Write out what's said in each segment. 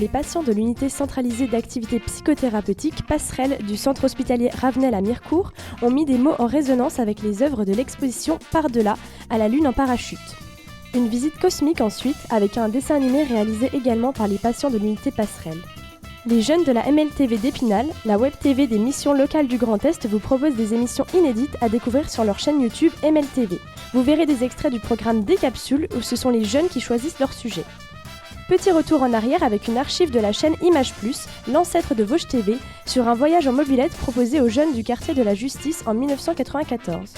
les patients de l'unité centralisée d'activité psychothérapeutique Passerelle du centre hospitalier Ravenel à Mirecourt ont mis des mots en résonance avec les œuvres de l'exposition Par-delà à la Lune en parachute. Une visite cosmique ensuite, avec un dessin animé réalisé également par les patients de l'unité Passerelle. Les jeunes de la MLTV d'Épinal, la web TV des missions locales du Grand Est, vous proposent des émissions inédites à découvrir sur leur chaîne YouTube MLTV. Vous verrez des extraits du programme Des Capsules où ce sont les jeunes qui choisissent leur sujet. Petit retour en arrière avec une archive de la chaîne Image Plus, l'ancêtre de Vosges TV, sur un voyage en mobilette proposé aux jeunes du quartier de la Justice en 1994.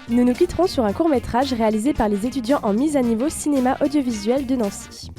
Nous nous quitterons sur un court-métrage réalisé par les étudiants en mise à niveau cinéma audiovisuel de Nancy.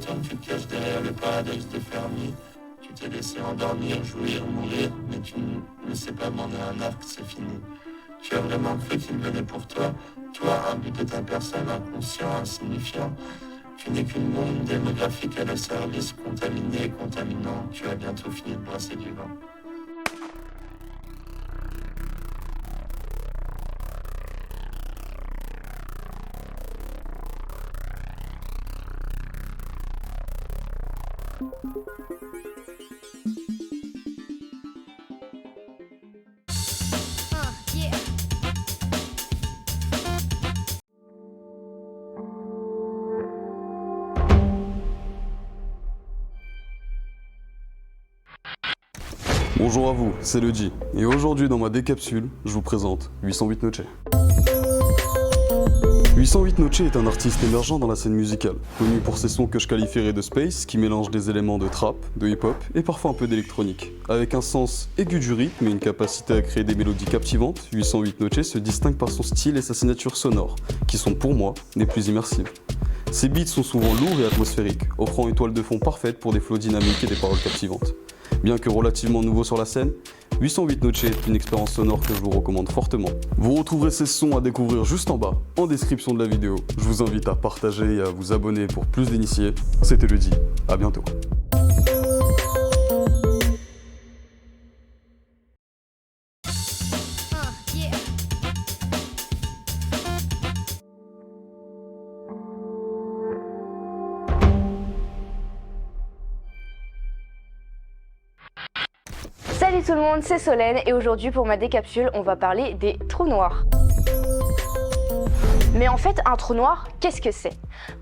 temps tu te caches derrière le paradoxe de Fermi. Tu t'es laissé endormir, jouir, mourir, mais tu ne sais pas bander un arc, c'est fini. Tu as vraiment cru qu'il venait pour toi, un but de ta personne, inconscient, insignifiant. Tu n'es qu'une bombe démographique à le service, contaminé, contaminant. Tu as bientôt fini de brasser du vent. Bonjour à vous, c'est le G, et aujourd'hui dans ma décapsule, je vous présente 808 Noche. 808 Noche est un artiste émergent dans la scène musicale, connu pour ses sons que je qualifierais de space, qui mélangent des éléments de trap, de hip-hop et parfois un peu d'électronique. Avec un sens aigu du rythme et une capacité à créer des mélodies captivantes, 808 Noche se distingue par son style et sa signature sonore, qui sont pour moi les plus immersives. Ses beats sont souvent lourds et atmosphériques, offrant une toile de fond parfaite pour des flows dynamiques et des paroles captivantes. Bien que relativement nouveau sur la scène, 808 Noche est une expérience sonore que je vous recommande fortement. Vous retrouverez ces sons à découvrir juste en bas, en description de la vidéo. Je vous invite à partager et à vous abonner pour plus d'initiés. C'était le G, à bientôt. Salut tout le monde, c'est Solène et aujourd'hui pour ma décapsule, on va parler des trous noirs. Mais en fait, un trou noir, qu'est-ce que c'est?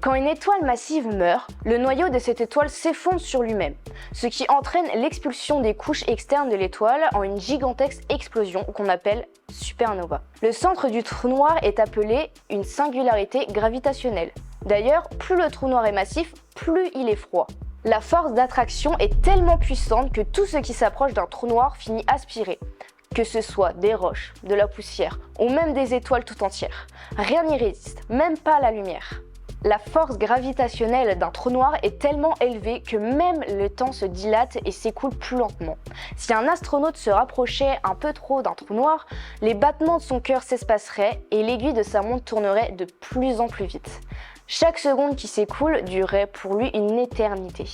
Quand une étoile massive meurt, le noyau de cette étoile s'effondre sur lui-même, ce qui entraîne l'expulsion des couches externes de l'étoile en une gigantesque explosion qu'on appelle supernova. Le centre du trou noir est appelé une singularité gravitationnelle. D'ailleurs, plus le trou noir est massif, plus il est froid. La force d'attraction est tellement puissante que tout ce qui s'approche d'un trou noir finit aspiré. Que ce soit des roches, de la poussière ou même des étoiles tout entières. Rien n'y résiste, même pas la lumière. La force gravitationnelle d'un trou noir est tellement élevée que même le temps se dilate et s'écoule plus lentement. Si un astronaute se rapprochait un peu trop d'un trou noir, les battements de son cœur s'espaceraient et l'aiguille de sa montre tournerait de plus en plus vite. Chaque seconde qui s'écoule durerait pour lui une éternité.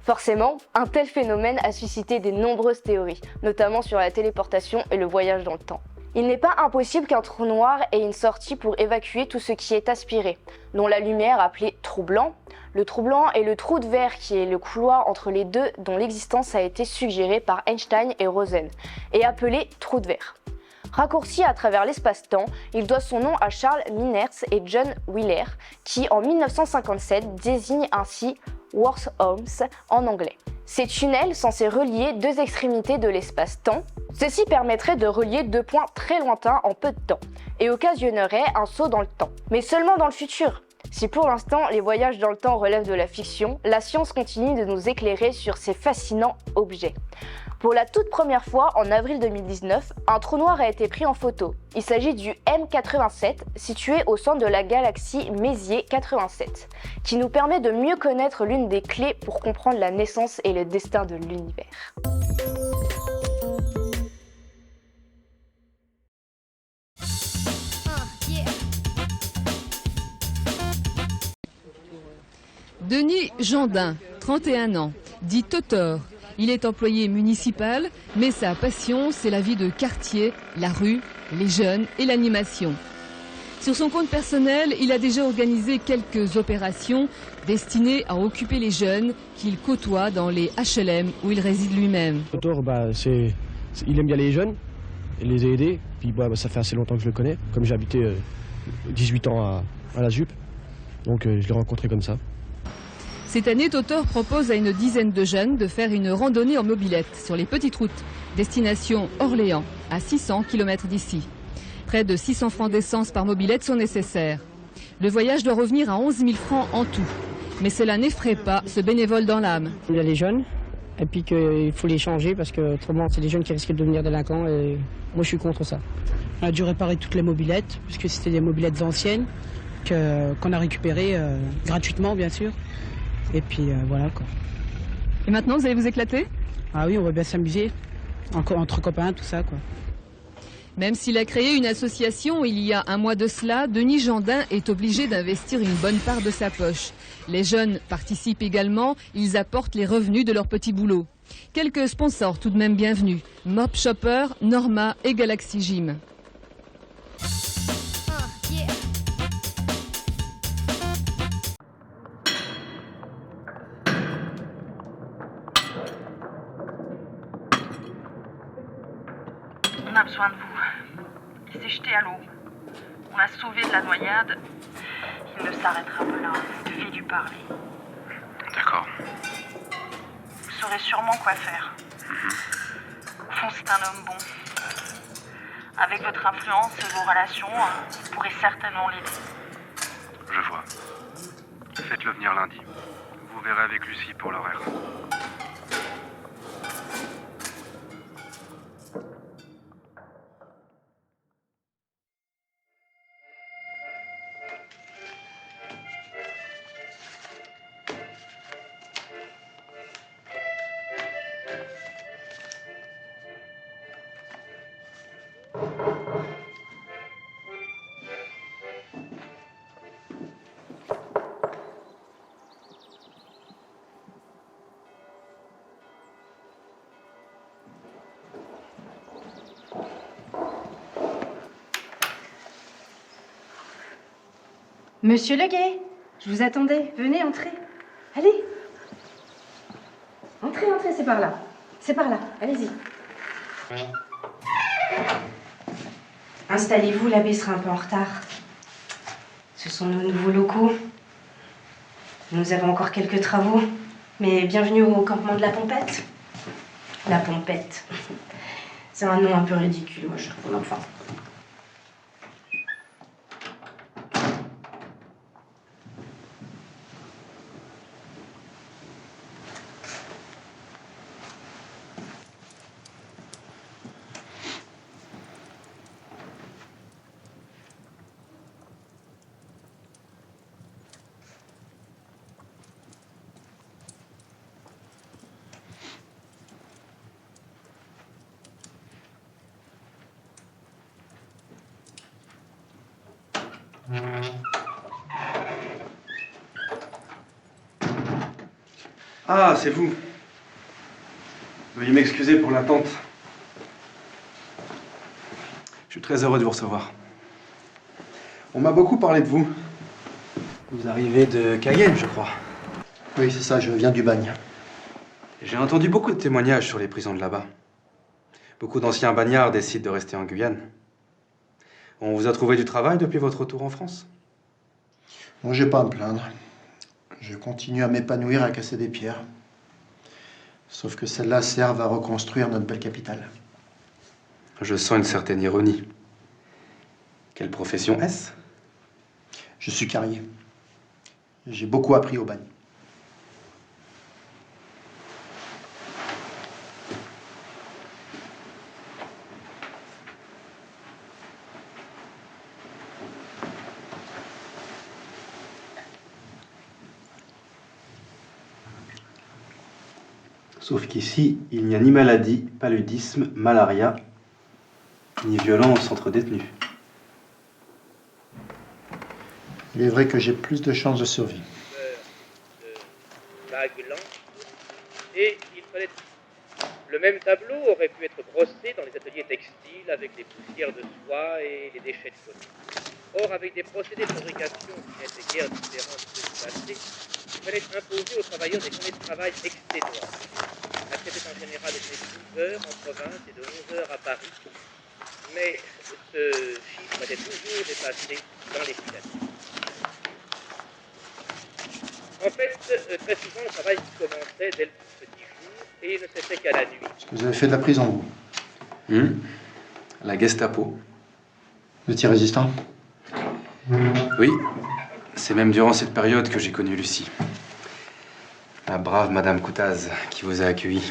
Forcément, un tel phénomène a suscité de nombreuses théories, notamment sur la téléportation et le voyage dans le temps. Il n'est pas impossible qu'un trou noir ait une sortie pour évacuer tout ce qui est aspiré, dont la lumière appelée trou blanc. Le trou blanc est le trou de verre qui est le couloir entre les deux dont l'existence a été suggérée par Einstein et Rosen, et appelé trou de verre. Raccourci à travers l'espace-temps, il doit son nom à Charles Miners et John Wheeler, qui en 1957 désignent ainsi wormholes en anglais. Ces tunnels censés relier deux extrémités de l'espace-temps, ceci permettrait de relier deux points très lointains en peu de temps, et occasionnerait un saut dans le temps. Mais seulement dans le futur. Si pour l'instant les voyages dans le temps relèvent de la fiction, la science continue de nous éclairer sur ces fascinants objets. Pour la toute première fois, en avril 2019, un trou noir a été pris en photo. Il s'agit du M87, situé au centre de la galaxie Messier 87, qui nous permet de mieux connaître l'une des clés pour comprendre la naissance et le destin de l'univers. Denis Jandin, 31 ans, dit Totor. Il est employé municipal, mais sa passion, c'est la vie de quartier, la rue, les jeunes et l'animation. Sur son compte personnel, il a déjà organisé quelques opérations destinées à occuper les jeunes qu'il côtoie dans les HLM où il réside lui-même. Totor, il aime bien les jeunes, et les aider. Puis ça fait assez longtemps que je le connais, comme j'ai habité 18 ans à la Jupe, donc je l'ai rencontré comme ça. Cette année, Totor propose à une dizaine de jeunes de faire une randonnée en mobilette sur les petites routes. Destination Orléans, à 600 km d'ici. Près de 600 francs d'essence par mobilette sont nécessaires. Le voyage doit revenir à 11 000 francs en tout. Mais cela n'effraie pas ce bénévole dans l'âme. Il y a les jeunes, et puis qu'il faut les changer parce que autrement c'est des jeunes qui risquent de devenir délinquants et moi je suis contre ça. On a dû réparer toutes les mobilettes, puisque c'était des mobilettes anciennes qu'on a récupérées gratuitement bien sûr. Et puis voilà quoi. Et maintenant, vous allez vous éclater? Ah oui, on va bien s'amuser. Entre copains, tout ça quoi. Même s'il a créé une association il y a un mois de cela, Denis Jandin est obligé d'investir une bonne part de sa poche. Les jeunes participent également, ils apportent les revenus de leur petit boulot. Quelques sponsors tout de même bienvenus, Mop Shopper, Norma et Galaxy Gym. On a besoin de vous. Il s'est jeté à l'eau. On l'a sauvé de la noyade. Il ne s'arrêtera pas là. Vous devez lui parler. D'accord. Vous saurez sûrement quoi faire. Au fond, c'est un homme bon. Avec votre influence et vos relations, vous pourrez certainement l'aider. Je vois. Faites-le venir lundi. Vous verrez avec Lucie pour l'horaire. Monsieur Leguet, je vous attendais. Venez, entrez. Allez. Entrez, c'est par là. C'est par là, allez-y. Installez-vous, l'abbé sera un peu en retard. Ce sont nos nouveaux locaux. Nous avons encore quelques travaux, mais bienvenue au campement de la Pompette. La Pompette. C'est un nom un peu ridicule, moi je trouve, enfin. Ah, c'est vous. Veuillez m'excuser pour l'attente. Je suis très heureux de vous recevoir. On m'a beaucoup parlé de vous. Vous arrivez de Cayenne, je crois. Oui, c'est ça, je viens du bagne. J'ai entendu beaucoup de témoignages sur les prisons de là-bas. Beaucoup d'anciens bagnards décident de rester en Guyane. On vous a trouvé du travail depuis votre retour en France? Bon, j'ai pas à me plaindre. Je continue à m'épanouir à casser des pierres. Sauf que celles-là servent à reconstruire notre belle capitale. Je sens une certaine ironie. Quelle profession est-ce? Je suis carrier. J'ai beaucoup appris au bagne. Sauf qu'ici, il n'y a ni maladie, paludisme, malaria, ni violence entre détenus. Il est vrai que j'ai plus de chances de survie. Maglan. Et il fallait... Le même tableau aurait pu être brossé dans les ateliers textiles avec les poussières de soie et les déchets de coton. Or, avec des procédés de fabrication qui n'étaient guère différents de ceux du passé, il fallait imposer aux travailleurs des journées de travail exténuantes. C'était en général de 12 heures en province et de 11 heures à Paris. Mais ce chiffre était toujours dépassé dans les filations. En fait, très souvent, le travail commençait dès le petit jour et ne cessait qu'à la nuit. Est-ce que vous avez fait de la prison, vous? La Gestapo. Vous étiez résistant? Oui. C'est même durant cette période que j'ai connu Lucie. La brave Madame Coutaz qui vous a accueilli.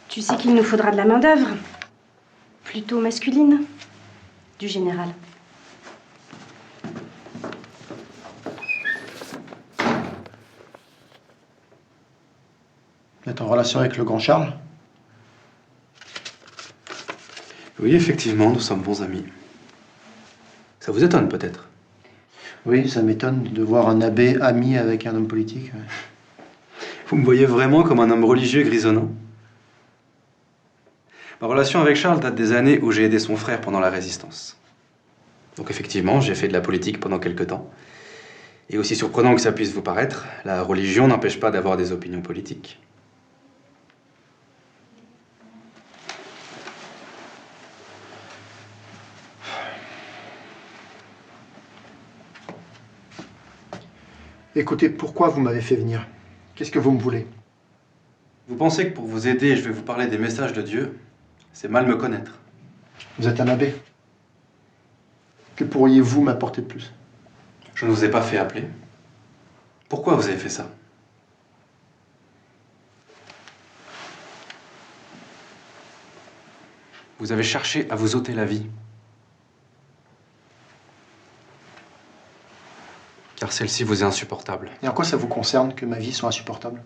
Tu sais qu'il nous faudra de la main-d'œuvre. Plutôt masculine. Du général. Vous êtes en relation avec le grand Charles? Oui, effectivement, nous sommes bons amis. Ça vous étonne peut-être? Oui, ça m'étonne de voir un abbé ami avec un homme politique. Ouais. Vous me voyez vraiment comme un homme religieux grisonnant? Ma relation avec Charles date des années où j'ai aidé son frère pendant la Résistance. Donc effectivement, j'ai fait de la politique pendant quelque temps. Et aussi surprenant que ça puisse vous paraître, la religion n'empêche pas d'avoir des opinions politiques. Écoutez, pourquoi vous m'avez fait venir? Qu'est-ce que vous me voulez? Vous pensez que pour vous aider, je vais vous parler des messages de Dieu? C'est mal me connaître. Vous êtes un abbé. Que pourriez-vous m'apporter de plus? Je ne vous ai pas fait appeler. Pourquoi vous avez fait ça? Vous avez cherché à vous ôter la vie. Car celle-ci vous est insupportable. Et en quoi ça vous concerne que ma vie soit insupportable?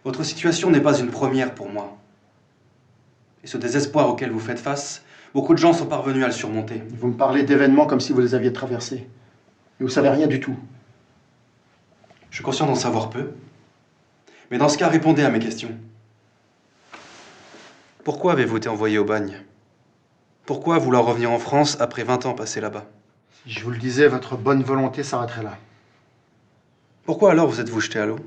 Votre situation n'est pas une première pour moi. Et ce désespoir auquel vous faites face, beaucoup de gens sont parvenus à le surmonter. Vous me parlez d'événements comme si vous les aviez traversés. Et vous savez rien du tout. Je suis conscient d'en savoir peu. Mais dans ce cas, répondez à mes questions. Pourquoi avez-vous été envoyé au bagne? Pourquoi vouloir revenir en France après 20 ans passés là-bas? Si je vous le disais, votre bonne volonté s'arrêterait là. Pourquoi alors vous êtes-vous jeté à l'eau?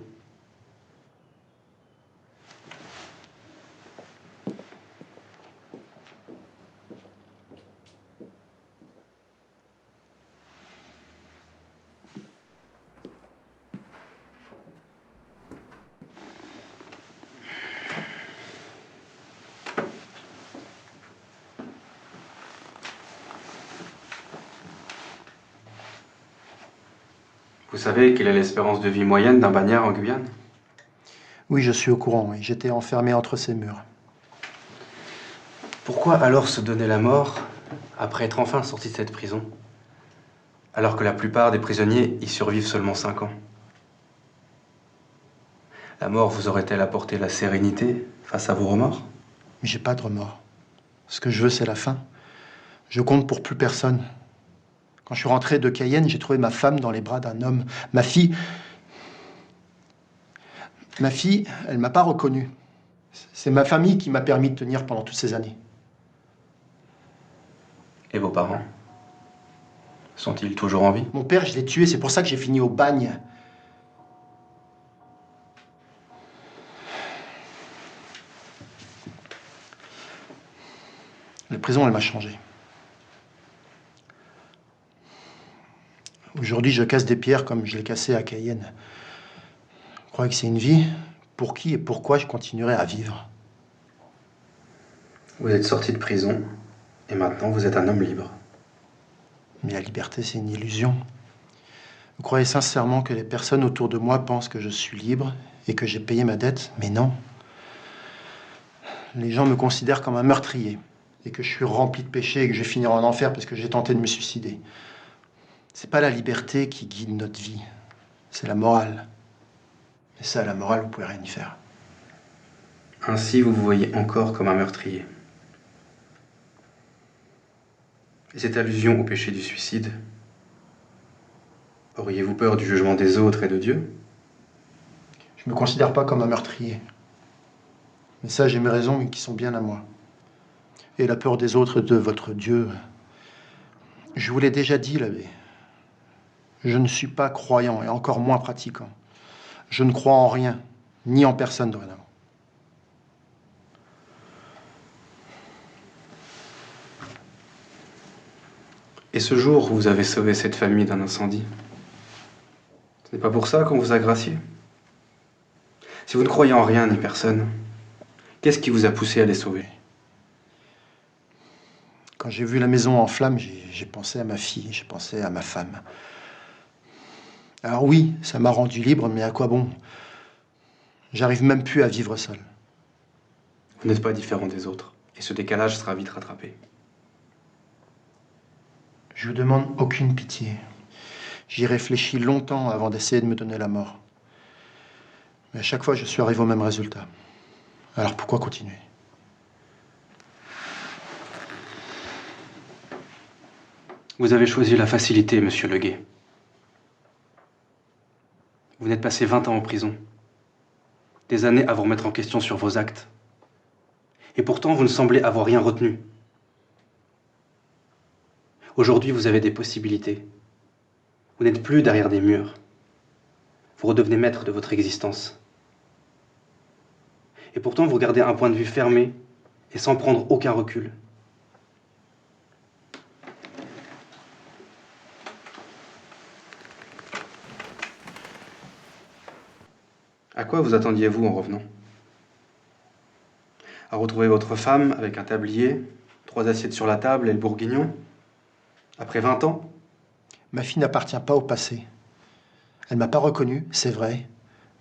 Vous savez quelle est l'espérance de vie moyenne d'un bagnard en Guyane? Oui, je suis au courant, oui. J'étais enfermé entre ces murs. Pourquoi alors se donner la mort après être enfin sorti de cette prison, alors que la plupart des prisonniers y survivent seulement 5 ans? La mort vous aurait-elle apporté la sérénité face à vos remords? Mais j'ai pas de remords. Ce que je veux, c'est la fin. Je compte pour plus personne. Quand je suis rentré de Cayenne, j'ai trouvé ma femme dans les bras d'un homme. Ma fille, elle m'a pas reconnu. C'est ma famille qui m'a permis de tenir pendant toutes ces années. Et vos parents? Sont-ils toujours en vie? Mon père, je l'ai tué, c'est pour ça que j'ai fini au bagne. La prison, elle m'a changé. Aujourd'hui, je casse des pierres comme je l'ai cassé à Cayenne. Vous croyez que c'est une vie? Pour qui et pourquoi je continuerai à vivre? Vous êtes sorti de prison, et maintenant vous êtes un homme libre. Mais la liberté, c'est une illusion. Vous croyez sincèrement que les personnes autour de moi pensent que je suis libre et que j'ai payé ma dette? Mais non. Les gens me considèrent comme un meurtrier et que je suis rempli de péchés et que je vais finir en enfer parce que j'ai tenté de me suicider. C'est pas la liberté qui guide notre vie, c'est la morale. Et ça, la morale, vous pouvez rien y faire. Ainsi, vous vous voyez encore comme un meurtrier. Et cette allusion au péché du suicide, auriez-vous peur du jugement des autres et de Dieu? Je me considère pas comme un meurtrier. Mais ça, j'ai mes raisons, mais qui sont bien à moi. Et la peur des autres et de votre Dieu, je vous l'ai déjà dit, l'abbé. Je ne suis pas croyant et encore moins pratiquant. Je ne crois en rien, ni en personne dorénavant. Et ce jour où vous avez sauvé cette famille d'un incendie, ce n'est pas pour ça qu'on vous a gracié? Si vous ne croyez en rien ni personne, qu'est-ce qui vous a poussé à les sauver? Quand j'ai vu la maison en flammes, j'ai pensé à ma fille, j'ai pensé à ma femme. Alors oui, ça m'a rendu libre, mais à quoi bon? J'arrive même plus à vivre seul. Vous n'êtes pas différent des autres, et ce décalage sera vite rattrapé. Je vous demande aucune pitié. J'y réfléchis longtemps avant d'essayer de me donner la mort. Mais à chaque fois, je suis arrivé au même résultat. Alors pourquoi continuer? Vous avez choisi la facilité, monsieur Leguet. Vous n'êtes passé 20 ans en prison. Des années à vous remettre en question sur vos actes. Et pourtant, vous ne semblez avoir rien retenu. Aujourd'hui, vous avez des possibilités. Vous n'êtes plus derrière des murs. Vous redevenez maître de votre existence. Et pourtant, vous gardez un point de vue fermé et sans prendre aucun recul. À quoi vous attendiez-vous en revenant? À retrouver votre femme avec un tablier, 3 assiettes sur la table et le bourguignon? Après 20 ans? Ma fille n'appartient pas au passé. Elle m'a pas reconnu, c'est vrai,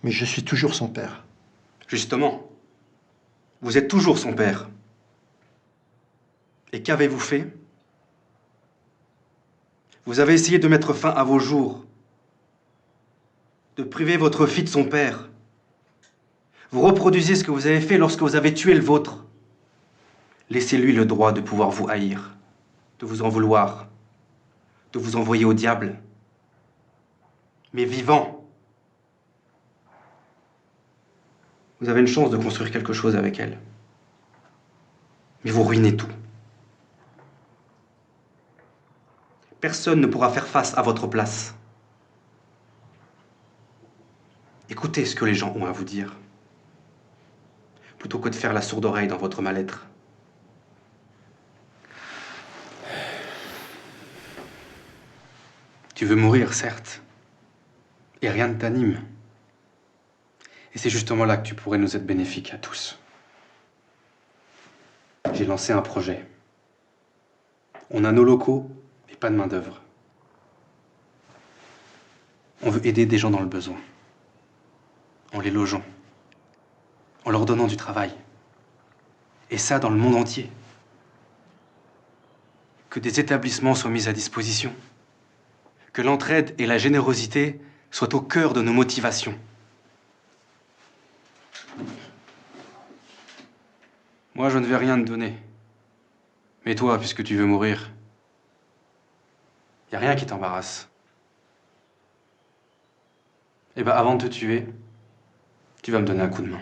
mais je suis toujours son père. Justement, vous êtes toujours son père. Et qu'avez-vous fait? Vous avez essayé de mettre fin à vos jours, de priver votre fille de son père. Vous reproduisez ce que vous avez fait lorsque vous avez tué le vôtre. Laissez-lui le droit de pouvoir vous haïr, de vous en vouloir, de vous envoyer au diable. Mais vivant. Vous avez une chance de construire quelque chose avec elle. Mais vous ruinez tout. Personne ne pourra faire face à votre place. Écoutez ce que les gens ont à vous dire, plutôt que de faire la sourde oreille dans votre mal-être. Tu veux mourir, certes, et rien ne t'anime. Et c'est justement là que tu pourrais nous être bénéfique à tous. J'ai lancé un projet. On a nos locaux, mais pas de main-d'œuvre. On veut aider des gens dans le besoin, en les logeant, en leur donnant du travail. Et ça, dans le monde entier. Que des établissements soient mis à disposition. Que l'entraide et la générosité soient au cœur de nos motivations. Moi, je ne vais rien te donner. Mais toi, puisque tu veux mourir, y a rien qui t'embarrasse. Eh ben, avant de te tuer, tu vas me donner un coup de main.